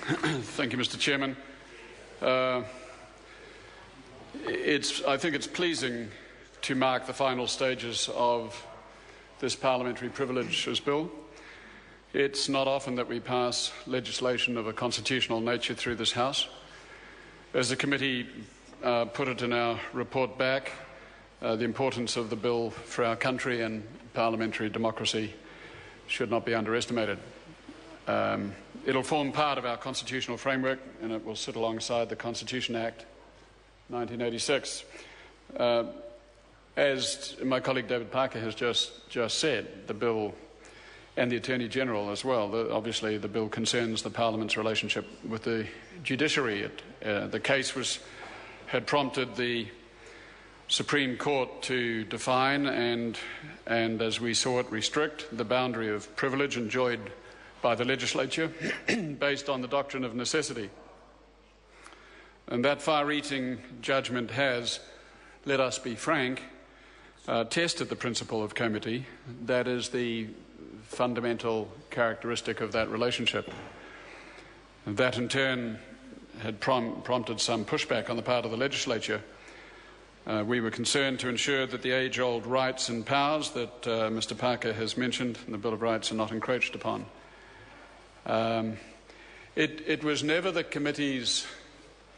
Thank you, Mr. Chairman. I think it's pleasing to mark the final stages of this Parliamentary Privileges Bill. It's not often that we pass legislation of a constitutional nature through this House. As the committee put it in our report back, the importance of the bill for our country and parliamentary democracy should not be underestimated. It'll form part of our constitutional framework, and it will sit alongside the Constitution Act 1986. As my colleague David Parker has just said, the bill, and the Attorney-General as well, obviously the bill concerns the Parliament's relationship with the judiciary. The case had prompted the Supreme Court to define and, as we saw it, restrict the boundary of privilege enjoyed by the legislature based on the doctrine of necessity. And that far-reaching judgment has, let us be frank, tested the principle of comity. That is the fundamental characteristic of that relationship. That in turn had prompted some pushback on the part of the legislature. We were concerned to ensure that the age-old rights and powers that Mr. Parker has mentioned in the Bill of Rights are not encroached upon. It was never the committee's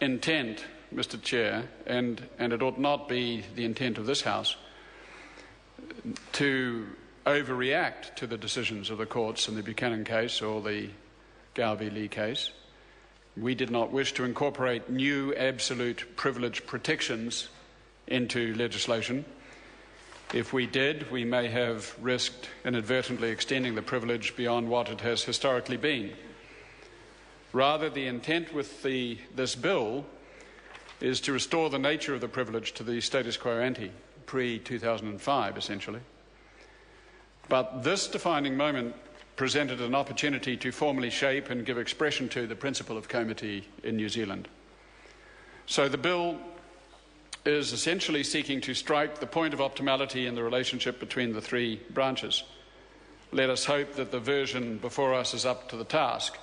intent, Mr. Chair, and it ought not be the intent of this House, to overreact to the decisions of the courts in the Buchanan case or the Gow v. Lee case. We did not wish to incorporate new absolute privilege protections into legislation. If we did, we may have risked inadvertently extending the privilege beyond what it has historically been. Rather, the intent with this bill is to restore the nature of the privilege to the status quo ante, pre-2005, essentially. But this defining moment presented an opportunity to formally shape and give expression to the principle of comity in New Zealand. So the bill is essentially seeking to strike the point of optimality in the relationship between the three branches. Let us hope that the version before us is up to the task.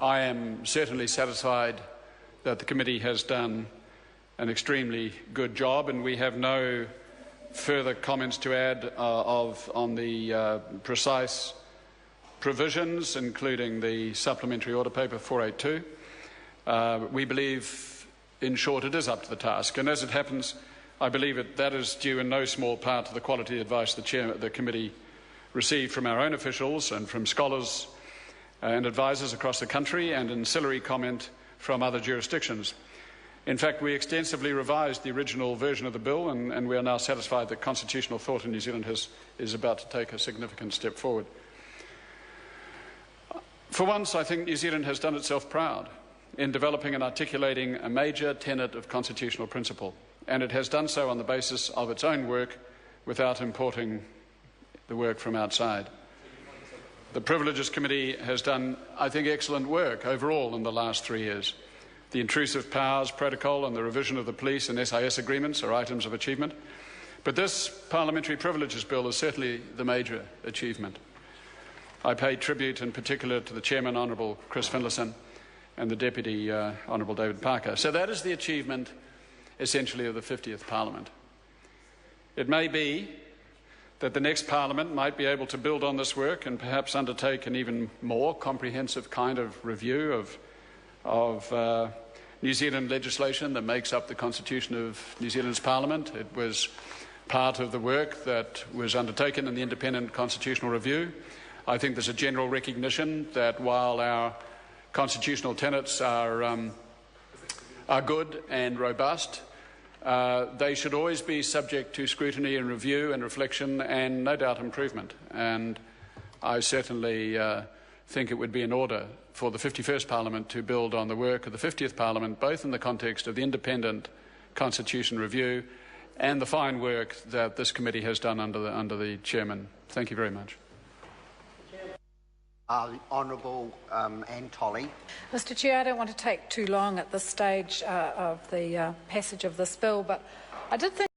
I am certainly satisfied that the committee has done an extremely good job, and we have no further comments to add on the precise provisions, including the supplementary order paper 482. We believe, in short, it is up to the task, and as it happens, I believe that is due in no small part to the quality advice the committee received from our own officials and from scholars and advisors across the country, and ancillary comment from other jurisdictions. In fact, we extensively revised the original version of the bill, and we are now satisfied that constitutional thought in New Zealand is about to take a significant step forward. For once, I think New Zealand has done itself proud in developing and articulating a major tenet of constitutional principle, and it has done so on the basis of its own work without importing the work from outside. The Privileges Committee has done, I think, excellent work overall in the last 3 years. The Intrusive Powers Protocol and the revision of the police and SIS agreements are items of achievement. But this Parliamentary Privileges Bill is certainly the major achievement. I pay tribute in particular to the Chairman, Honourable Chris Finlayson, and the Deputy, Honourable David Parker. So that is the achievement, essentially, of the 50th Parliament. It may be that the next Parliament might be able to build on this work and perhaps undertake an even more comprehensive kind of review of New Zealand legislation that makes up the constitution of New Zealand's Parliament. It was part of the work that was undertaken in the independent constitutional review. I think there's a general recognition that while our constitutional tenets are good and robust, they should always be subject to scrutiny and review and reflection and no doubt improvement. And I certainly think it would be in order for the 51st Parliament to build on the work of the 50th Parliament, both in the context of the independent constitution review and the fine work that this committee has done under the chairman. Thank you very much. Honourable Anne Tolley. Mr. Chair, I don't want to take too long at this stage of the passage of this bill, but I did think